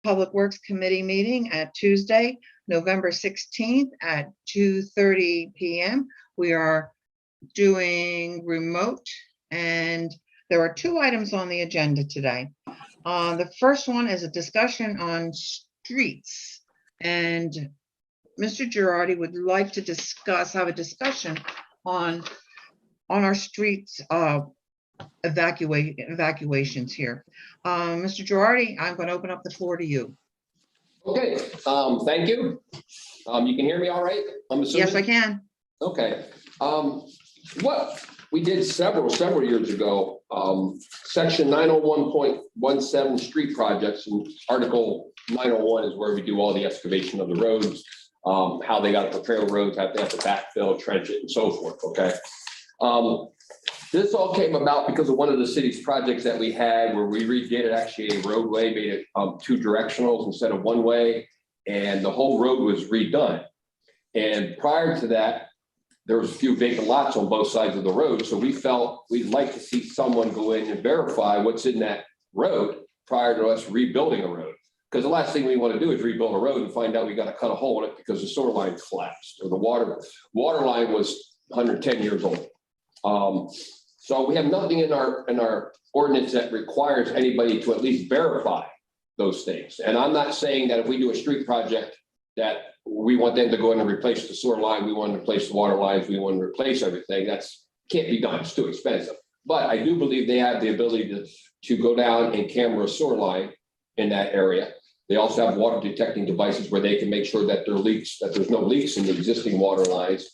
Public Works Committee meeting at Tuesday, November 16th at 2:30 p.m. We are doing remote, and there are two items on the agenda today. The first one is a discussion on streets, and Mr. Girardi would like to have a discussion on our streets evacuations here. Mr. Girardi, I'm going to open up the floor to you. Okay, thank you. You can hear me all right? I'm assuming? Yes, I can. Okay. What we did several years ago, section 901.17 street projects, and article 901 is where we do all the excavation of the roads, how they got to prepare roads, how they have to backfill, trench it, and so forth. Okay. This all came about because of one of the city's projects that we had where we redid actually a roadway, made it two directionals instead of one way, and the whole road was redone. And prior to that, there was a few vacant lots on both sides of the road. So we felt we'd like to see someone go in and verify what's in that road prior to us rebuilding a road. Because the last thing we want to do is rebuild a road and find out we got to cut a hole in it because the sewer line collapsed or the water line was 110 years old. So we have nothing in our ordinance that requires anybody to at least verify those things. And I'm not saying that if we do a street project that we want them to go in and replace the sewer line, we want to replace the water lines, we want to replace everything. That's can't be done. It's too expensive. But I do believe they have the ability to go down and camera a sewer line in that area. They also have water detecting devices where they can make sure that there's no leaks in the existing water lines,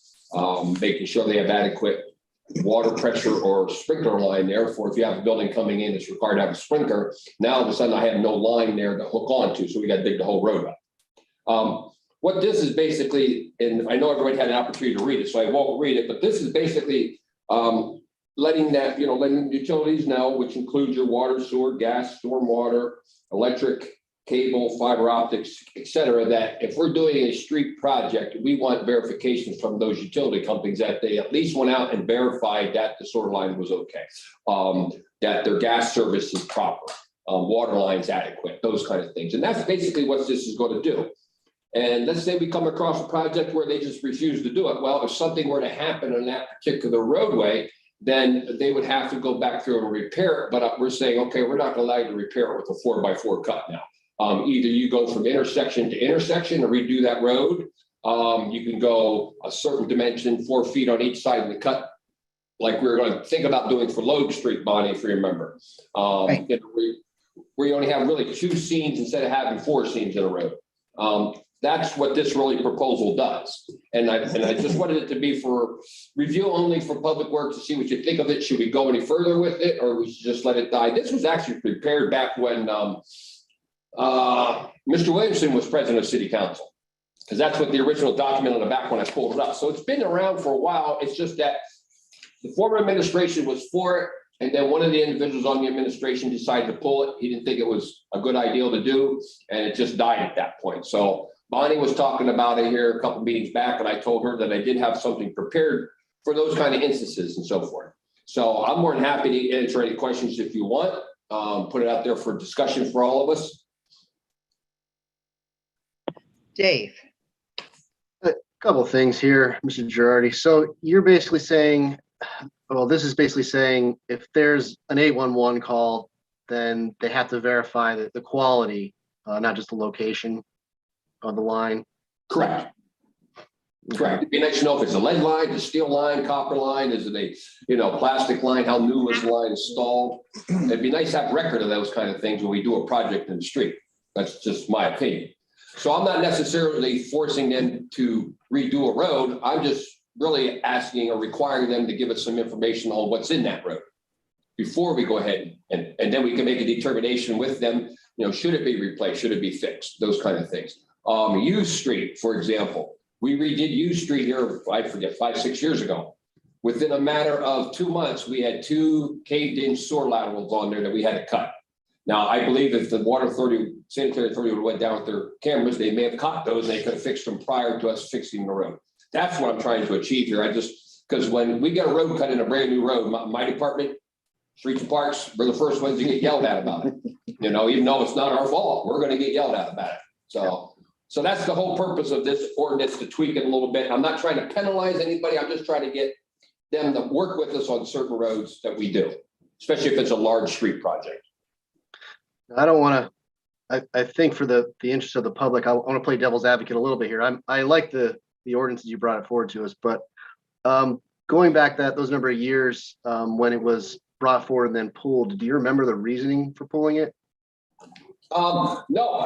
making sure they have adequate water pressure or sprinkler line there for if you have a building coming in, it's required to have a sprinkler. Now all of a sudden I have no line there to hook onto, so we got to dig the whole road up. What this is basically, and I know everybody had an opportunity to read it, so I won't read it, but this is basically letting utilities know, which includes your water, sewer, gas, stormwater, electric, cable, fiber optics, et cetera, that if we're doing a street project, we want verifications from those utility companies that they at least went out and verified that the sewer line was okay, that their gas service is proper, water lines adequate, those kind of things. And that's basically what this is going to do. And let's say we come across a project where they just refuse to do it. Well, if something were to happen on that particular roadway, then they would have to go back through and repair it. But we're saying, okay, we're not going to allow you to repair it with a 4x4 cut now. Either you go from intersection to intersection and redo that road. You can go a certain dimension, 4 feet on each side of the cut, like we were going to think about doing for Logue Street, Bonnie, if you remember. Right. We only have really 2 scenes instead of having 4 scenes in a road. That's what this really proposal does. And I just wanted it to be for review only for Public Works to see what you think of it. Should we go any further with it, or we should just let it die? This was actually prepared back when Mr. Williamson was president of City Council, because that's what the original document on the back when I pulled it up. So it's been around for a while. It's just that the former administration was for it, and then one of the individuals on the administration decided to pull it. He didn't think it was a good idea to do, and it just died at that point. So Bonnie was talking about it here a couple meetings back, and I told her that I did have something prepared for those kind of instances and so forth. So I'm more than happy to answer any questions if you want. Put it out there for discussion for all of us. Dave. A couple of things here, Mr. Girardi. So you're basically saying, well, this is basically saying if there's an 811 call, then they have to verify the quality, not just the location on the line. Correct. Correct. It'd be nice to know if it's a lead line, a steel line, copper line, is it a plastic line, how new is the line installed? It'd be nice to have record of those kind of things when we do a project in the street. That's just my opinion. So I'm not necessarily forcing them to redo a road. I'm just really asking or requiring them to give us some information on what's in that road before we go ahead and then we can make a determination with them, should it be replaced? Should it be fixed? Those kind of things. U Street, for example, we redid U Street here, I forget, 5-6 years ago. Within a matter of 2 months, we had 2 caved in sewer laterals on there that we had to cut. Now, I believe if the water authority, sanitary authority would have went down with their cameras, they may have caught those and they could have fixed them prior to us fixing the road. That's what I'm trying to achieve here. Because when we get a road cut in a brand new road, my department, streets and parks, we're the first ones to get yelled at about it. You know, even though it's not our fault, we're gonna get yelled at about it. So that's the whole purpose of this ordinance, to tweak it a little bit. I'm not trying to penalize anybody. I'm just trying to get them to work with us on certain roads that we do, especially if it's a large street project. I don't want to, I think for the interest of the public, I want to play devil's advocate a little bit here. I like the ordinances you brought it forward to us, but going back those number of years when it was brought forward and then pulled, do you remember the reasoning for pulling it? No,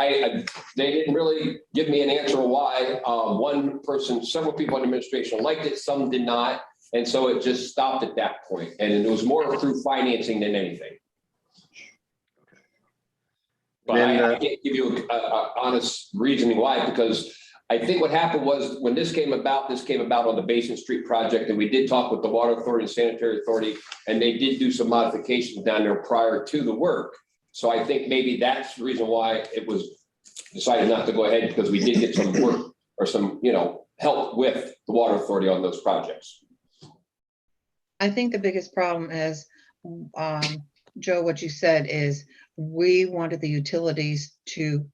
they didn't really give me an answer why. One person, several people in administration liked it, some did not. And so it just stopped at that point. And it was more through financing than anything. But I can't give you a honest reasoning why, because I think what happened was when this came about on the Basin Street project, and we did talk with the Water Authority and Sanitary Authority, and they did do some modifications down there prior to the work. So I think maybe that's the reason why it was decided not to go ahead, because we did get some work or some, help with the Water Authority on those projects. I think the biggest problem is, Joe, what you said is we wanted the utilities to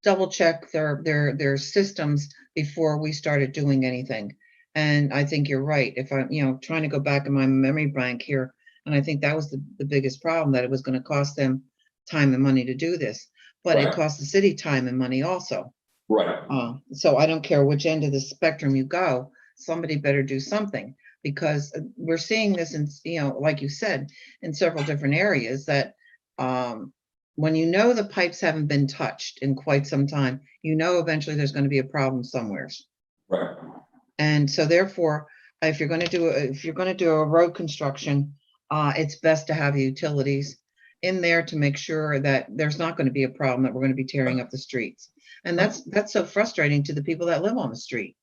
double check their systems before we started doing anything. And I think you're right. If I'm, trying to go back in my memory bank here, and I think that was the biggest problem, that it was going to cost them time and money to do this, but Right. It cost the city time and money also. Right. So I don't care which end of the spectrum you go, somebody better do something, because we're seeing this in, like you said, in several different areas that when the pipes haven't been touched in quite some time, eventually there's going to be a problem somewhere. Right. And so therefore, if you're going to do a road construction, it's best to have the utilities in there to make sure that there's not going to be a problem, that we're going to be tearing up the streets. And that's so frustrating to the people that live on the street.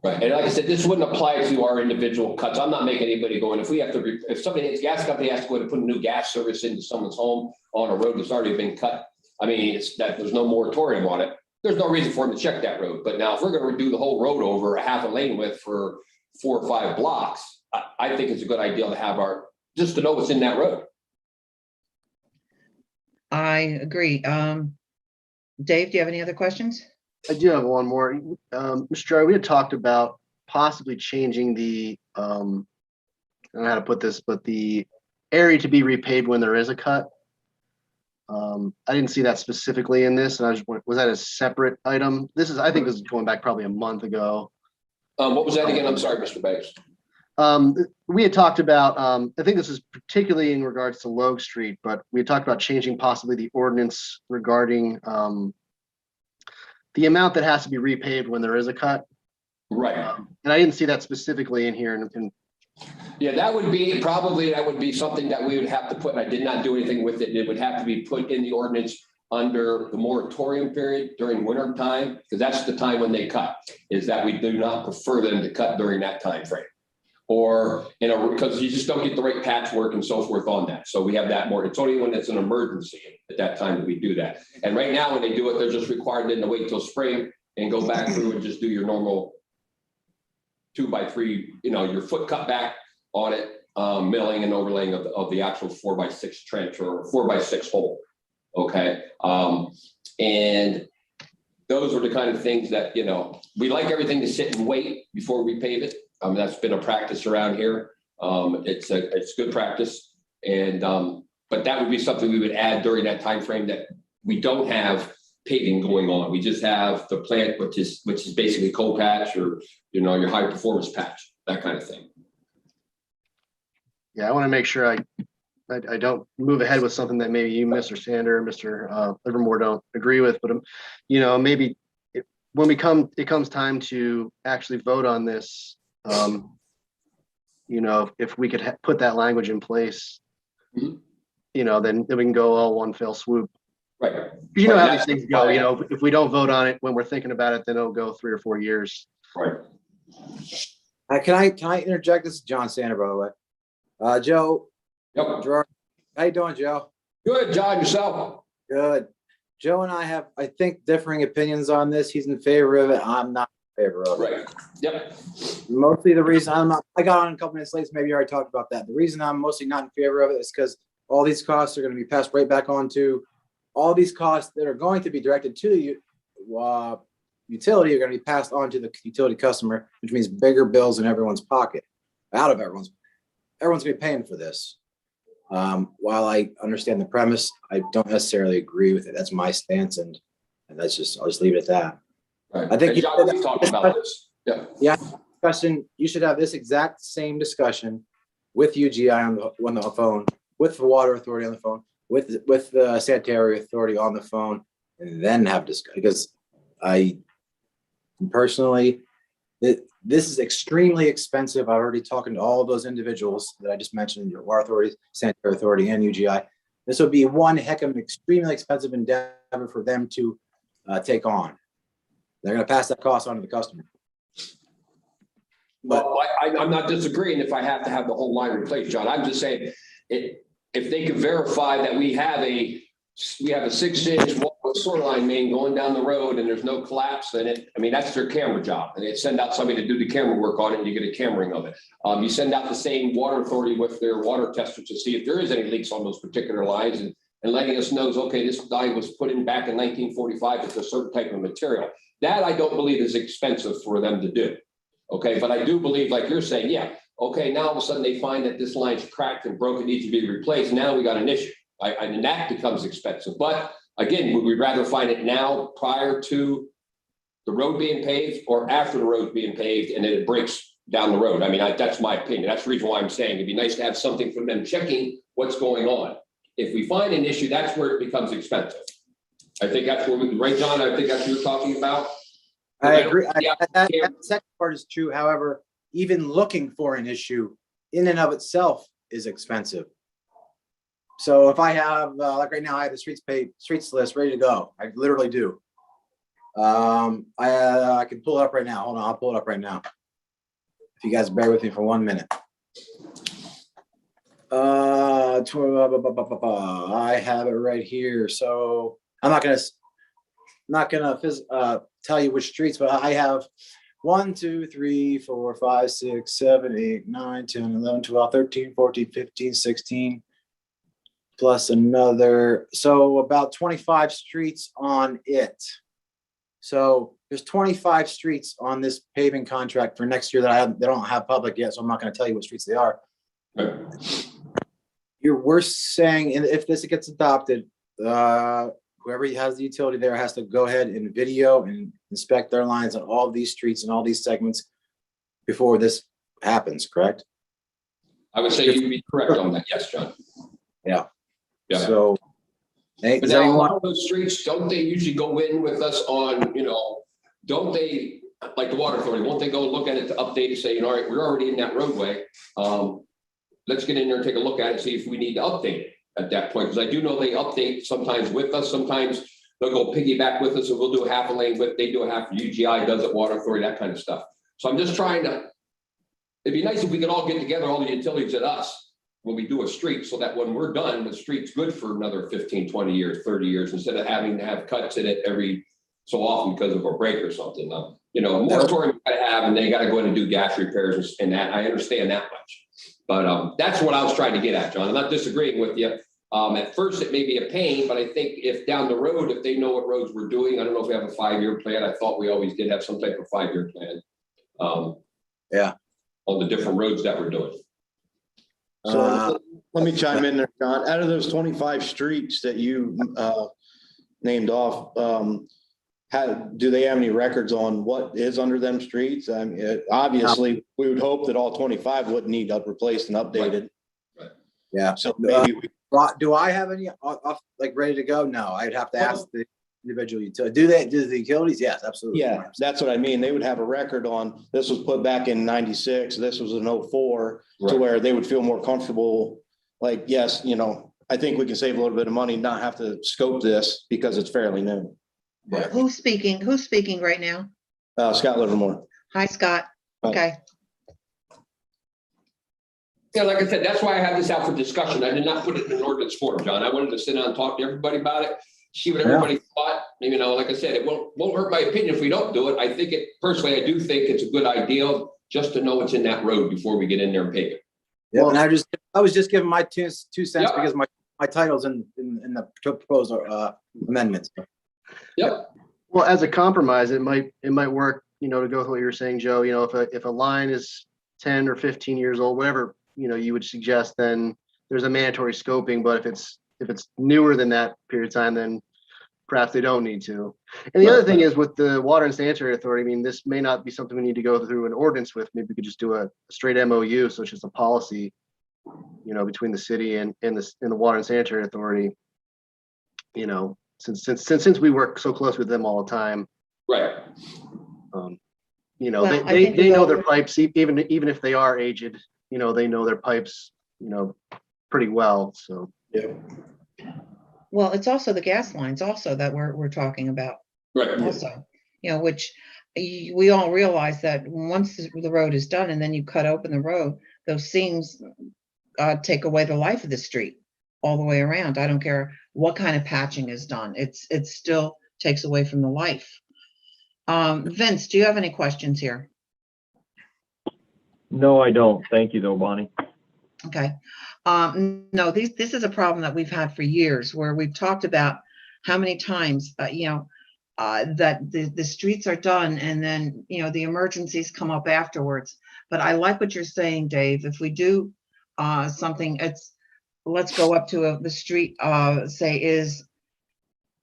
Right. And like I said, this wouldn't apply to our individual cuts. I'm not making anybody go in. If somebody hits gas company has to go and put a new gas service into someone's home on a road that's already been cut. I mean, it's that there's no moratorium on it. There's no reason for them to check that road. But now if we're going to redo the whole road over a half a lane width for 4 or 5 blocks, I think it's a good idea to have just to know what's in that road. I agree. Dave, do you have any other questions? I do have one more. Mr. Dry, we had talked about possibly changing the, I don't know how to put this, but the area to be repaved when there is a cut. I didn't see that specifically in this, and I was that a separate item? I think this is going back probably a month ago. What was that again? I'm sorry, Mr. Banks. We had talked about, I think this is particularly in regards to Logue Street, but we had talked about changing possibly the ordinance regarding the amount that has to be repaved when there is a cut. Right. And I didn't see that specifically in here. Yeah, that would be something that we would have to put, and I did not do anything with it. It would have to be put in the ordinance under the moratorium period during winter time, because that's the time when they cut, is that we do not prefer them to cut during that time frame. Or, because you just don't get the right patchwork and so forth on that. So we have that more. It's only when it's an emergency at that time that we do that. And right now, when they do it, they're just required then to wait till spring and go back through and just do your normal 2x3, your foot cut back on it, milling and overlaying of the actual 4x6 trench or 4x6 hole. Okay. And those are the kind of things that, we like everything to sit and wait before we pave it. That's been a practice around here. It's good practice. And, but that would be something we would add during that time frame that we don't have paving going on. We just have the plant, which is basically coal patch or, your high performance patch, that kind of thing. Yeah, I want to make sure I don't move ahead with something that maybe you, Mr. Sander, or Mr. Livermore don't agree with, but maybe when it comes time to actually vote on this, if we could put that language in place, then we can go all one fell swoop. Right. How these things go, if we don't vote on it when we're thinking about it, then it'll go 3 or 4 years. Right. Can I interject? This is John Sander, by the way. Joe. Yep. Gerard, how you doing, Joe? Good, John, yourself? Good. Joe and I have, I think, differing opinions on this. He's in favor of it. I'm not in favor of it. Right, yep, Mostly the reason I got on a couple minutes late, so maybe you already talked about that. The reason I'm mostly not in favor of it is because all these costs are going to be passed right back on to all these costs that are going to be directed to the utility are going to be passed on to the utility customer, which means bigger bills in everyone's pocket, out of everyone's going to be paying for this. While I understand the premise, I don't necessarily agree with it. That's my stance, and I'll just leave it at that. right. I think And John, we talked about this, yeah. Yeah, discussion, you should have this exact same discussion with UGI on the phone, with the water authority on the phone, with the sanitary authority on the phone, and then have discussion, because I personally, this is extremely expensive. I've already talking to all of those individuals that I just mentioned, your water authority, sanitary authority, and UGI. This would be one heck of an extremely expensive endeavor for them to take on. They're going to pass that cost on to the customer. But Well, I'm not disagreeing if I have to have the whole line replaced, John. I'm just saying, if they can verify that we have a 6-inch sewer line main going down the road and there's no collapse in it, I mean, that's their camera job. And they send out somebody to do the camera work on it and you get a cameraing of it. You send out the same water authority with their water testers to see if there is any leaks on those particular lines and letting us know, okay, this line was put in back in 1945 with a certain type of material. That I don't believe is expensive for them to do. Okay, but I do believe, like you're saying, yeah, okay, now all of a sudden they find that this line's cracked and broken, needs to be replaced. Now we got an issue. And that becomes expensive. But again, would we rather find it now prior to the road being paved or after the road being paved and then it breaks down the road? I mean, that's my opinion. That's the reason why I'm saying it'd be nice to have something from them checking what's going on. If we find an issue, that's where it becomes expensive. I think that's where right, John? I think that's what you're talking about. I agree. That second part is true. However, even looking for an issue in and of itself is expensive. So if I have, like right now, I have the streets list ready to go. I literally do. I can pull it up right now. Hold on, I'll pull it up right now. If you guys bear with me for 1 minute. I have it right here. So I'm not gonna tell you which streets, but I have 1, 2, 3, 4, 5, 6, 7, 8, 9, 10, 11, 12, 13, 14, 15, 16, plus another. So about 25 streets on it. So there's 25 streets on this paving contract for next year that they don't have public yet. So I'm not going to tell you what streets they are. We're saying, and if this gets adopted, whoever has the utility there has to go ahead and video and inspect their lines on all these streets and all these segments before this happens, correct? I would say you'd be correct on that. Yes, John. Yeah. Yeah. So, But now, a lot of those streets, don't they usually go in with us on, don't they, like the water authority, won't they go look at it to update and say, all right, we're already in that roadway. Let's get in there and take a look at it, see if we need to update it at that point. Because I do know they update sometimes with us. Sometimes they'll go piggyback with us and we'll do a half a lane with, they do a half, UGI does it, water authority, that kind of stuff. So I'm just trying to, it'd be nice if we could all get together, all the utilities at us, when we do a street, so that when we're done, the street's good for another 15, 20 years, 30 years, instead of having to have cuts in it every so often because of a break or something. A moratorium you gotta have, and they gotta go in and do gas repairs and that. I understand that much. But that's what I was trying to get at, John. I'm not disagreeing with you. At first, it may be a pain, but I think if down the road, if they know what roads we're doing, I don't know if we have a 5-year plan. I thought we always did have some type of 5-year plan. Yeah. On the different roads that we're doing. So let me chime in there, John. Out of those 25 streets that you named off, do they have any records on what is under them streets? I mean, obviously, we would hope that all 25 wouldn't need replaced and updated. Right. Yeah. So maybe Do I have any like ready to go? No, I'd have to ask the individual utility. Do the utilities? Yes, absolutely. yeah, that's what I mean. They would have a record on, this was put back in 96, this was in 04, to where they would feel more comfortable. Like, yes, I think we can save a little bit of money, not have to scope this because it's fairly new. Yeah. Who's speaking? Who's speaking right now? Scott Livermore. Hi, Scott. Okay. Yeah, like I said, that's why I had this out for discussion. I did not put it in an ordinance form, John. I wanted to sit down and talk to everybody about it, see what everybody thought. you know, like I said, it won't hurt my opinion if we don't do it. I think personally, I do think it's a good idea just to know what's in that road before we get in there and pave it. Yeah, and I was just giving my two cents Yep. because my title's in the proposed amendments. Yep. Well, as a compromise, it might work, you know, to go with what you were saying, Joe, you know, if a line is 10 or 15 years old, whatever, you know, you would suggest, then there's a mandatory scoping, but if it's newer than that period of time, then perhaps they don't need to. And the other thing is with the Water and Sanitary Authority, I mean, this may not be something we need to go through an ordinance with. Maybe we could just do a straight MOU, so it's just a policy, you know, between the city and the Water and Sanitary Authority. You know, since we work so close with them all the time, Right. you know, Well, I they think know with their all- pipes, even if they are aged, you know, they know their pipes, you know, pretty well. So Yeah. Well, it's also the gas lines also that we're talking about Right. also, you know, which we all realize that once the road is done and then you cut open the road, those seams take away the life of the street all the way around. I don't care what kind of patching is done. It still takes away from the life. Vince, do you have any questions here? No, I don't. Thank you though, Bonnie. Okay. No, this is a problem that we've had for years where we've talked about how many times, you know, that the streets are done and then, you know, the emergencies come up afterwards. But I like what you're saying, Dave. If we do something, let's go up to the street, say is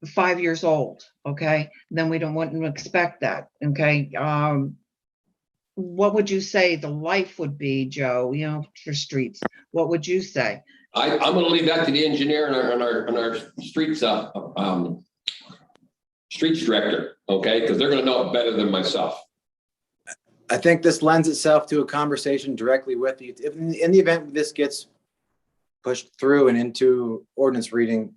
5 years old. Okay. Then we don't want to expect that. Okay. What would you say the life would be, Joe, you know, for streets? What would you say? I'm going to leave that to the engineer and our streets streets director, okay? Because they're going to know it better than myself. I think this lends itself to a conversation directly with you. If in the event this gets pushed through and into ordinance reading,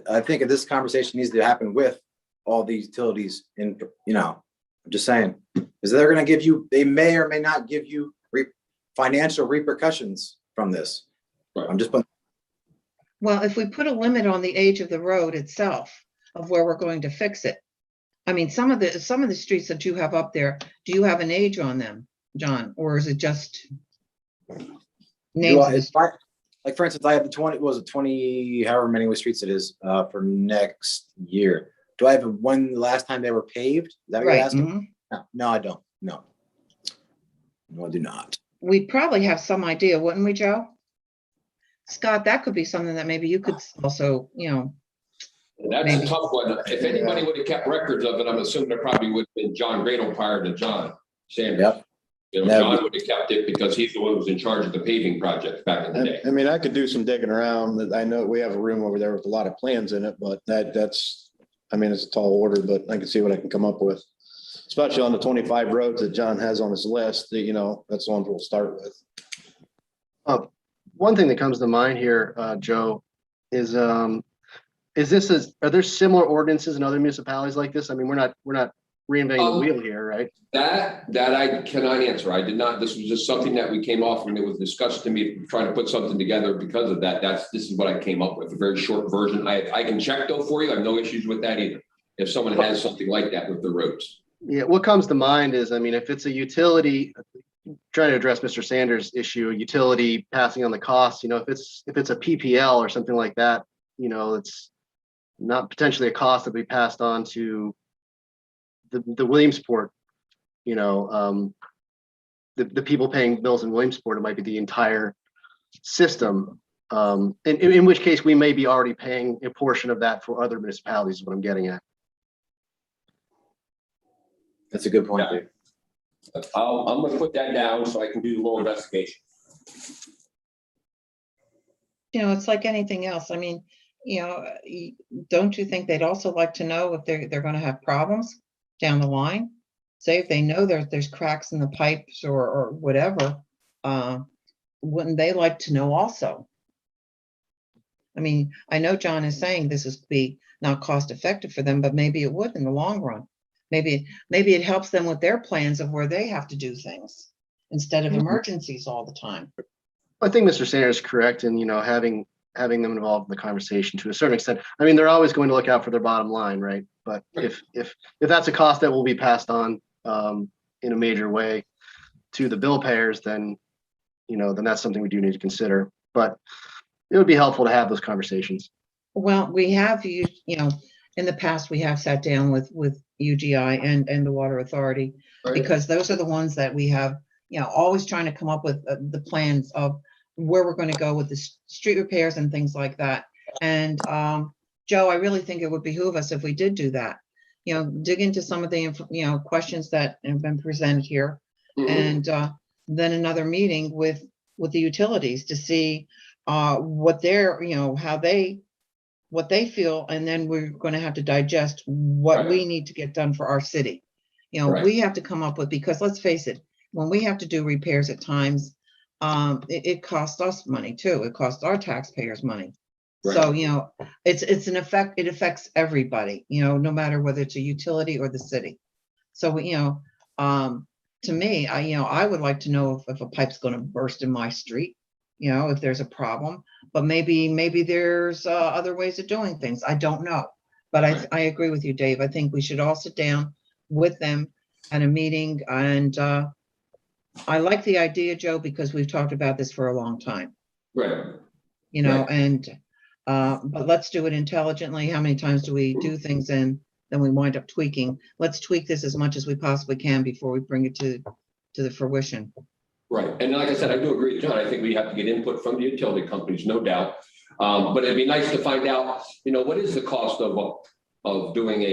I think this conversation needs to happen with all the utilities in, you know, I'm just saying, is they're going to give you, they may or may not give you financial repercussions from this. Right. I'm just putting. Well, if we put a limit on the age of the road itself of where we're going to fix it. I mean, some of the streets that you have up there, do you have an age on them, John, or is it just names? Like for instance, I have the 20, however many streets it is for next year. Do I have when the last time they were paved? Is that what you're Right. asking? No, I don't. No, I do not. We'd probably have some idea, wouldn't we, Joe? Scott, that could be something that maybe you could also, you know. That's Maybe. a tough one. If anybody would have kept records of it, I'm assuming there probably would have been John Gradle prior to John Sanders. Yep. You know, That John would- would have kept it because he's the one who was in charge of the paving project back in the day. I mean, I could do some digging around. I know we have a room over there with a lot of plans in it, but that's, I mean, it's a tall order, but I can see what I can come up with. Especially on the 25 roads that John has on his list, that, you know, that's the ones we'll start with. one thing that comes to mind here, Joe, is are there similar ordinances in other municipalities like this? I mean, we're not reinventing the wheel here, right? That I cannot answer. I did not, this was just something that we came off when it was discussed to me, trying to put something together because of that. This is what I came up with, a very short version. I can check though for you. I have no issues with that either. If someone has something like that with the roads. Yeah, what comes to mind is, I mean, if it's a utility, trying to address Mr. Sanders' issue, utility passing on the costs, you know, if it's a PPL or something like that, you know, it's not potentially a cost that we passed on to the Williamsport, you know, the people paying bills in Williamsport, it might be the entire system. In which case we may be already paying a portion of that for other municipalities is what I'm getting at. That's a good point, Yeah. Dave. I'm going to put that down so I can do a little investigation. You know, it's like anything else. I mean, you know, don't you think they'd also like to know if they're going to have problems down the line? Say if they know there's cracks in the pipes or whatever, wouldn't they like to know also? I mean, I know John is saying this is be not cost effective for them, but maybe it would in the long run. Maybe it helps them with their plans of where they have to do things instead of emergencies all the time. I think Mr. Sanders is correct in, you know, having having them involved in the conversation to a certain extent. I mean, they're always going to look out for their bottom line, right? But if that's a cost that will be passed on in a major way to the bill payers, then then that's something we do need to consider. But it would be helpful to have those conversations. Well, we have in the past, we have sat down with UGI and the Water Authority, Right. because those are the ones that we have, always trying to come up with the plans of where we're going to go with the street repairs and things like that. And Joe, I really think it would behoove us if we did do that, dig into some of the, questions that have been presented here. Mhm. And then another meeting with the utilities to see what they're, what they feel, and then we're going to have to digest what Right. we need to get done for our city. Right. We have to come up with, because let's face it, when we have to do repairs at times, it costs us money too. It costs our taxpayers money. Right. So, it's an effect, it affects everybody, no matter whether it's a utility or the city. So, to me, I would like to know if a pipe's going to burst in my street, if there's a problem, but maybe there's other ways of doing things. I don't know. But I agree with you, Dave. I think we should all sit down with them at a meeting. And I like the idea, Joe, because we've talked about this for a long time, Right. and but let's do it intelligently. How many times do we do things and then we wind up tweaking? Let's tweak this as much as we possibly can before we bring it to the fruition. Right. And like I said, I do agree with John. I think we have to get input from the utility companies, no doubt. But it'd be nice to find out, what is the cost of doing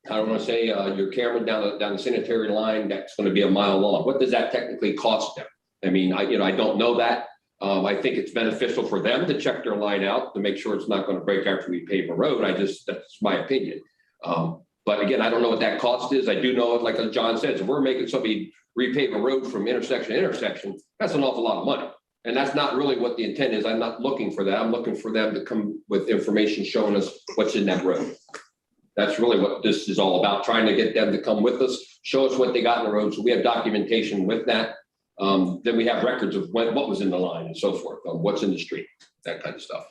I don't want to say your camera down the sanitary line that's going to be a mile long. What does that technically cost them? I mean, I don't know that. I think it's beneficial for them to check their line out to make sure it's not going to break after we pave a road. That's my opinion. But again, I don't know what that cost is. I do know, like John says, if we're making somebody repave a road from intersection to intersection, that's an awful lot of money. And that's not really what the intent is. I'm not looking for that. I'm looking for them to come with information showing us what's in that road. That's really what this is all about, trying to get them to come with us, show us what they got in the road. So we have documentation with that. Then we have records of what was in the line and so forth, what's in the street, that kind of stuff.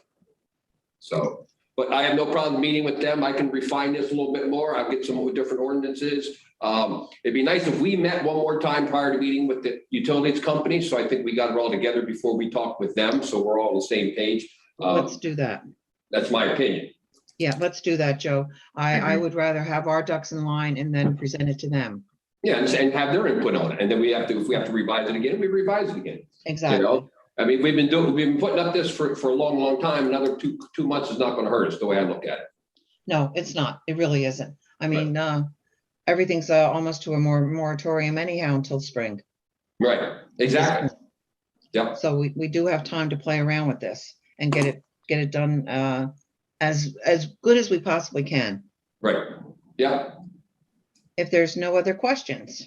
So, but I have no problem meeting with them. I can refine this a little bit more. I'll get some different ordinances. It'd be nice if we met one more time prior to meeting with the utilities company. So I think we got it all together before we talk with them. So we're all on the same page. Let's do that. That's my opinion. Yeah, let's do that, Joe. I would rather have our ducks in line and then present it to them. Yeah, and have their input on it. And then if we have to revise it again, we revise it again. Exactly. I mean, we've been putting up this for a long, long time. Another two months is not going to hurt us, the way I look at it. No, it's not. It really isn't. I mean, everything's almost to a moratorium anyhow until spring. Right, exactly. Yep. So we do have time to play around with this and get it done as good as we possibly can. Right. Yeah. If there's no other questions.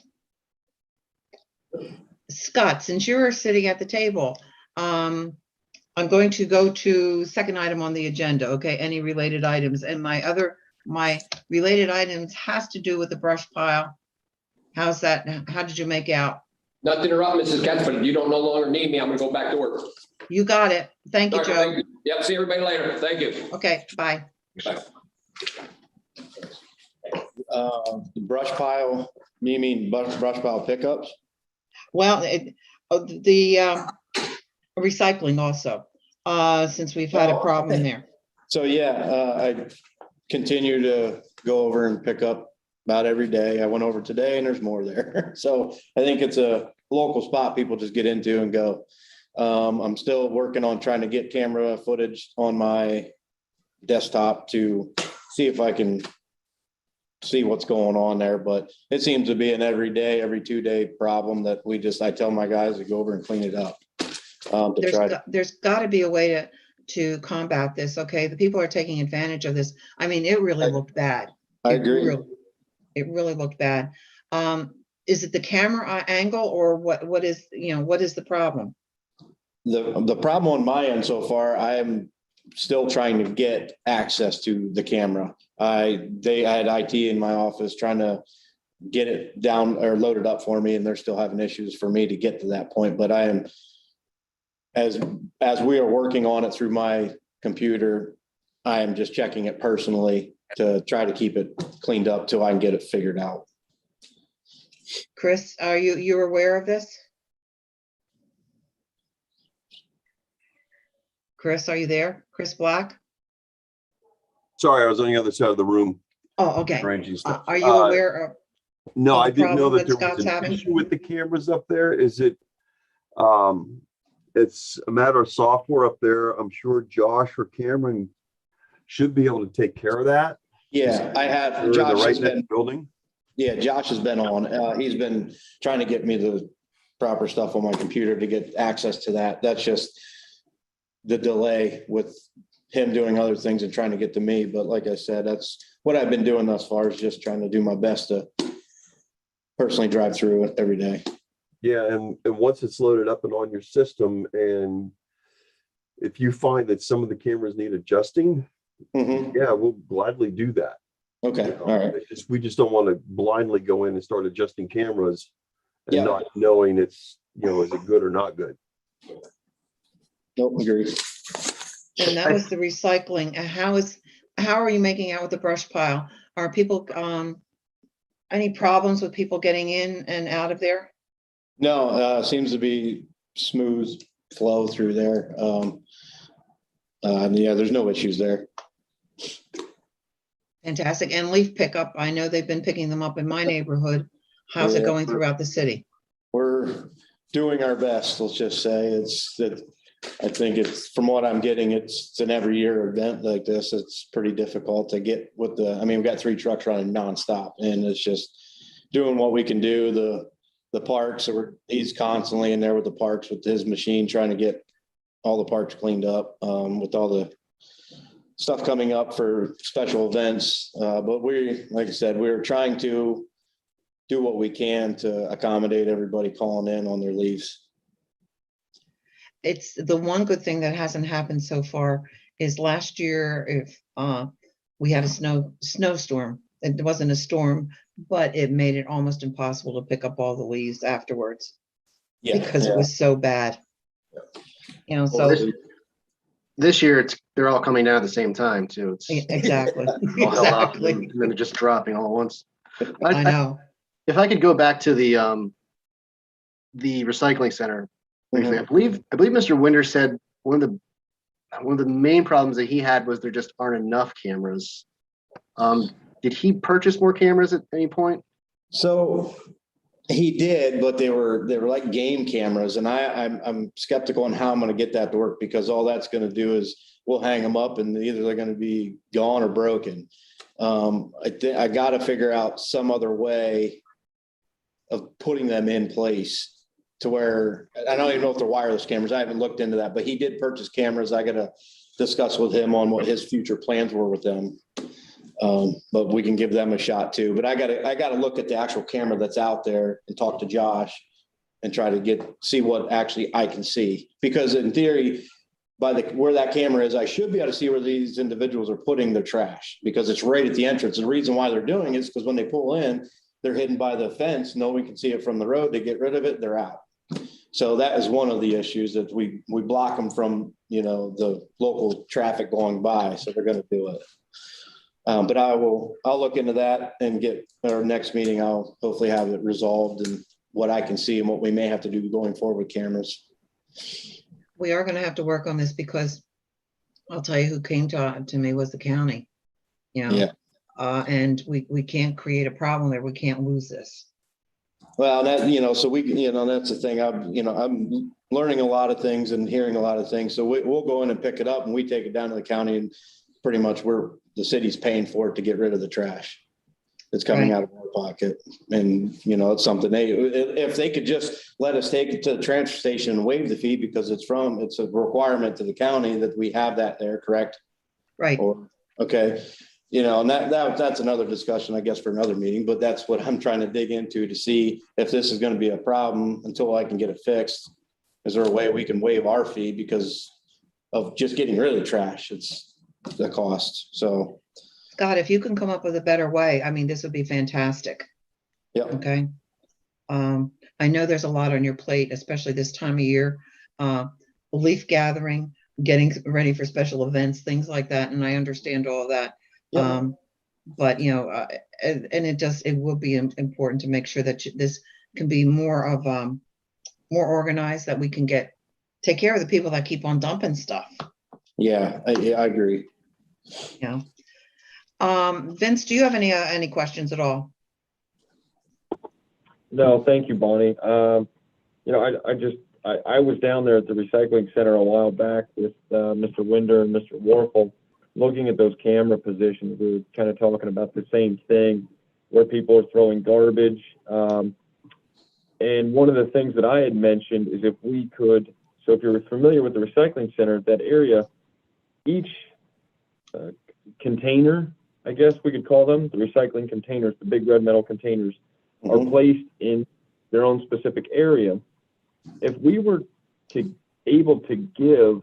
Scott, since you're sitting at the table, I'm going to go to second item on the agenda. Okay, any related items? And my related items has to do with the brush pile. How's that? How did you make out? Not to interrupt, Mrs. Katz, but if you don't no longer need me, I'm gonna go back to work. You got it. Thank you, All right, Joe. thank you. Yep, see everybody later. Thank you. Okay, bye. Bye. The brush pile, you mean brush pile pickups? Well, the recycling also, since we've had a problem there. So, yeah, I continue to go over and pick up about every day. I went over today and there's more there. So I think it's a local spot people just get into and go. I'm still working on trying to get camera footage on my desktop to see if I can see what's going on there, but it seems to be an every 2-day problem that I tell my guys to go over and clean it up. There's got to be a way to combat this. Okay, the people are taking advantage of this. I mean, it really looked bad. I agree. It really looked bad. Is it the camera angle or what is the problem? The problem on my end so far, I am still trying to get access to the camera. I had IT in my office trying to get it down or loaded up for me, and they're still having issues for me to get to that point. But I am as we are working on it through my computer, I am just checking it personally to try to keep it cleaned up till I can get it figured out. Chris, are you aware of this? Chris, are you there? Chris Black? Sorry, I was on the other side of the room. Oh, okay. Arranging stuff. Are you aware of? No, of I the didn't know problem that that there Scott's was an having? issue with the cameras up there. Is it, it's a matter of software up there. I'm sure Josh or Cameron should be able to take care of that. Yeah, I have, They're Josh right has in that been, building. yeah, Josh has been on. He's been trying to get me the proper stuff on my computer to get access to that. That's just the delay with him doing other things and trying to get to me. But like I said, that's what I've been doing thus far, is just trying to do my best to personally drive through it every day. Yeah, and once it's loaded up and on your system, and if you find that some of the cameras need adjusting, Mhm. yeah, we'll gladly do that. Okay, You know, all right. we just don't want to blindly go in and start adjusting cameras and Yeah. not knowing it's, is it good or not good? Nope, agree. And that was the recycling. And how are you making out with the brush pile? Are people, any problems with people getting in and out of there? No, seems to be smooth flow through there. Yeah, there's no issues there. Fantastic. And leaf pickup, I know they've been picking them up in my neighborhood. How's it Yeah. going throughout the city? We're doing our best, let's just say. It's that, I think it's, from what I'm getting, it's an every year event like this. It's pretty difficult to get with we've got 3 trucks running nonstop, and it's just doing what we can do. The parks, he's constantly in there with the parks with his machine, trying to get all the parks cleaned up, with all the stuff coming up for special events. But like I said, we're trying to do what we can to accommodate everybody calling in on their leaves. It's the one good thing that hasn't happened so far is last year, if we had a snowstorm, it wasn't a storm, but it made it almost impossible to pick up all the leaves afterwards because it was so bad. Well, So this year they're all coming down at the same time too. It's exactly, all hell out, exactly. and then they're just dropping all at once. I know. If I could go back to the recycling center briefly, I believe Mr. Winder said one of the main problems that he had was there just aren't enough cameras. Did he purchase more cameras at any point? So he did, but they were like game cameras, and I'm skeptical on how I'm going to get that to work, because all that's going to do is we'll hang them up and either they're going to be gone or broken. I got to figure out some other way of putting them in place to where, I don't even know if they're wireless cameras. I haven't looked into that, but he did purchase cameras. I got to discuss with him on what his future plans were with them. But we can give them a shot too. But I gotta look at the actual camera that's out there and talk to Josh and try to see what actually I can see. Because in theory, where that camera is, I should be able to see where these individuals are putting their trash, because it's right at the entrance. The reason why they're doing it is because when they pull in, they're hidden by the fence. No one can see it from the road. They get rid of it, they're out. So that is one of the issues, that we block them from, the local traffic going by. So they're going to do it. But I'll look into that and get our next meeting. I'll hopefully have it resolved and what I can see and what we may have to do going forward with cameras. We are going to have to work on this, because I'll tell you who came to me was the county. Yeah. And we can't create a problem there. We can't lose this. Well, that, so that's the thing. I'm learning a lot of things and hearing a lot of things. So we'll go in and pick it up, and we take it down to the county, and pretty much the city's paying for it to get rid of the trash that's coming out of our pocket. And, it's something if they could just let us take it to the transfer station and waive the fee, because it's a requirement to the county that we have that there, correct? Right. Okay. And that's another discussion, I guess, for another meeting, but that's what I'm trying to dig into to see if this is going to be a problem until I can get it fixed. Is there a way we can waive our fee because of just getting rid of the trash? It's the cost. So, Scott, if you can come up with a better way, this would be fantastic. yeah. Okay. I know there's a lot on your plate, especially this time of year. leaf gathering, getting ready for special events, things like that. And I understand all of that. Yep. But and it will be important to make sure that this can be more more organized, that we can take care of the people that keep on dumping stuff. Yeah, I agree. Vince, do you have any questions at all? No, thank you, Bonnie. I was down there at the recycling center a while back with Mr. Winder and Mr. Warfel, looking at those camera positions. We were kind of talking about the same thing, where people are throwing garbage. And one of the things that I had mentioned is if we could, so if you're familiar with the recycling center, that area, each container, I guess we could call them, the recycling containers, the big red metal containers, are placed in their own specific area. If we were able to give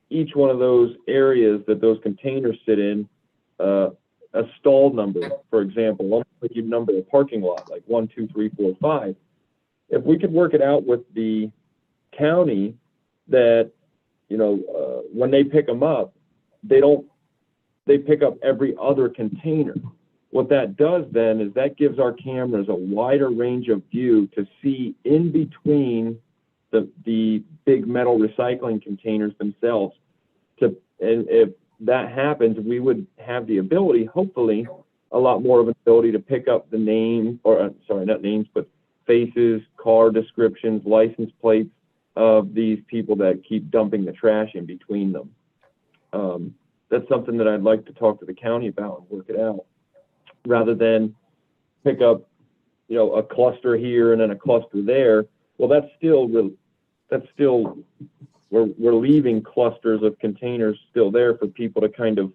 each one of those areas that those containers sit in a stall number, for example, like you'd number a parking lot, like 1, 2, 3, 4, 5. If we could work it out with the county that, when they pick them up, they pick up every other container. What that does then is that gives our cameras a wider range of view to see in between the big metal recycling containers themselves. And if that happens, we would have the ability, hopefully, a lot more of an ability to pick up the name, or sorry, not names, but faces, car descriptions, license plates of these people that keep dumping the trash in between them. That's something that I'd like to talk to the county about and work it out, rather than pick up, a cluster here and then a cluster there. Well, that's still we're leaving clusters of containers still there for people to kind of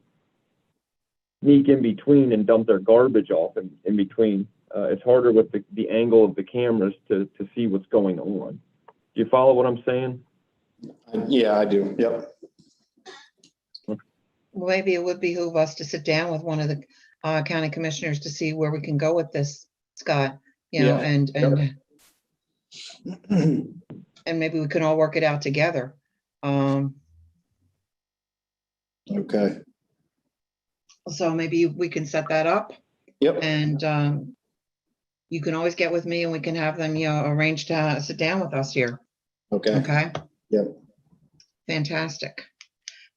sneak in between and dump their garbage off in between. It's harder with the angle of the cameras to see what's going on. Do you follow what I'm saying? Yeah, I do. Yep. Well, maybe it would behoove us to sit down with one of the county commissioners to see where we can go with this, Scott, Yeah. and maybe we can all work it out together. Okay. So maybe we can set that up, Yep. and you can always get with me and we can have them, arrange to sit down with us here. Okay. Okay? Yep. Fantastic.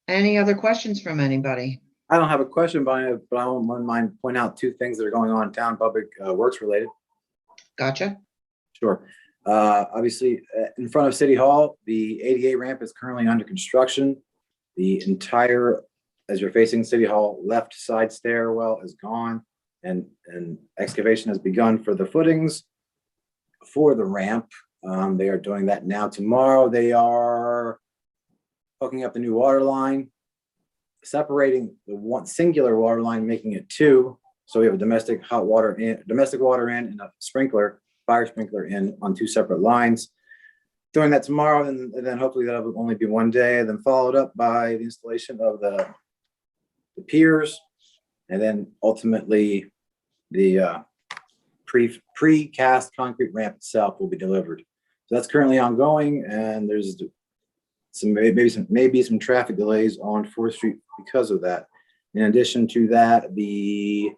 Any other questions from anybody? I don't have a question, but I wouldn't mind point out 2 things that are going on in town, public works related. Gotcha. Sure. Obviously, in front of City Hall, the ADA ramp is currently under construction. The entire, as you're facing City Hall, left side stairwell is gone, and excavation has begun for the footings for the ramp. They are doing that now. Tomorrow, they are hooking up the new water line, separating the one singular water line, making it 2. So we have a domestic water in, and a fire sprinkler in on 2 separate lines. Doing that tomorrow, and then hopefully that'll only be 1 day, and then followed up by the installation of the piers, and then ultimately the pre-cast concrete ramp itself will be delivered. So that's currently ongoing, and there's maybe some traffic delays on 4th Street because of that. In addition to that, the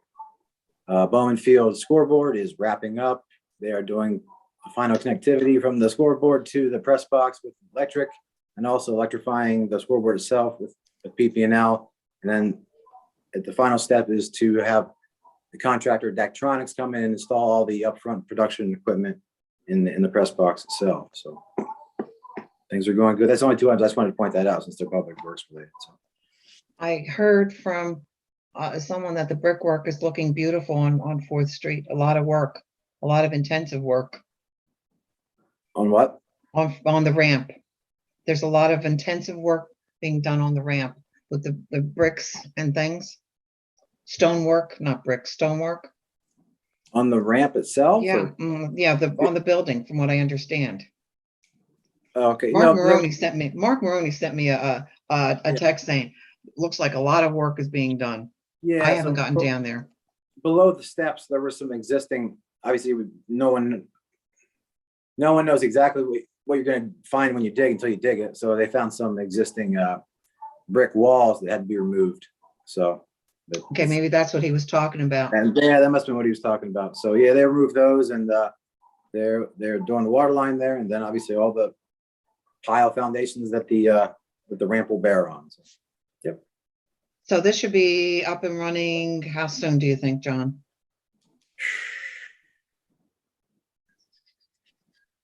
Bowman Field scoreboard is wrapping up. They are doing a final connectivity from the scoreboard to the press box with electric, and also electrifying the scoreboard itself with PP&L. And then the final step is to have the contractor Daktronics come in and install all the upfront production equipment in the press box itself. So things are going good. That's only 2 items. I just wanted to point that out since they're public works related. So I heard from someone that the brickwork is looking beautiful on 4th Street. A lot of work, a lot of intensive work on what? On the ramp. There's a lot of intensive work being done on the ramp with the bricks and things. Stonework, not bricks, stonework. On the ramp itself? Yeah, yeah, on the building, from what I understand. Okay. Mark Maroney sent me a text saying, looks like a lot of work is being done. Yeah, I haven't gotten down there. Below the steps, there were some existing, obviously no one knows exactly what you're gonna find when you dig until you dig it. So they found some existing brick walls that had to be removed. So. but- Okay, maybe that's what he was talking about. And yeah, that must have been what he was talking about. So yeah, they removed those and they're doing the water line there, and then obviously all the pile foundations that the ramp will bear on. So, yep. So this should be up and running. How soon do you think, John?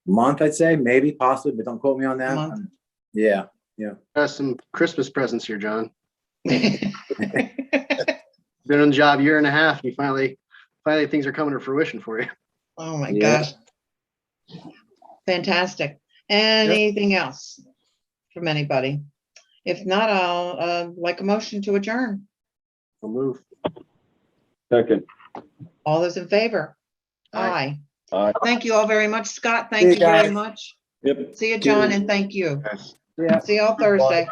Month, I'd say, maybe, possibly, but don't quote me on that. Month. Yeah. Got some Christmas presents here, John. Been on the job a year and a half, and you finally things are coming to fruition for you. Oh my Yeah. gosh. Fantastic. Anything else from anybody? If not, I'll like a motion to adjourn. We'll move. Second. All those in favor? Aye. Aye. Aye. Thank you all very much. Scott, See thank you you very guys. much. Yep. See you, John, and thank you. Yes. Yeah. See you all Thursday.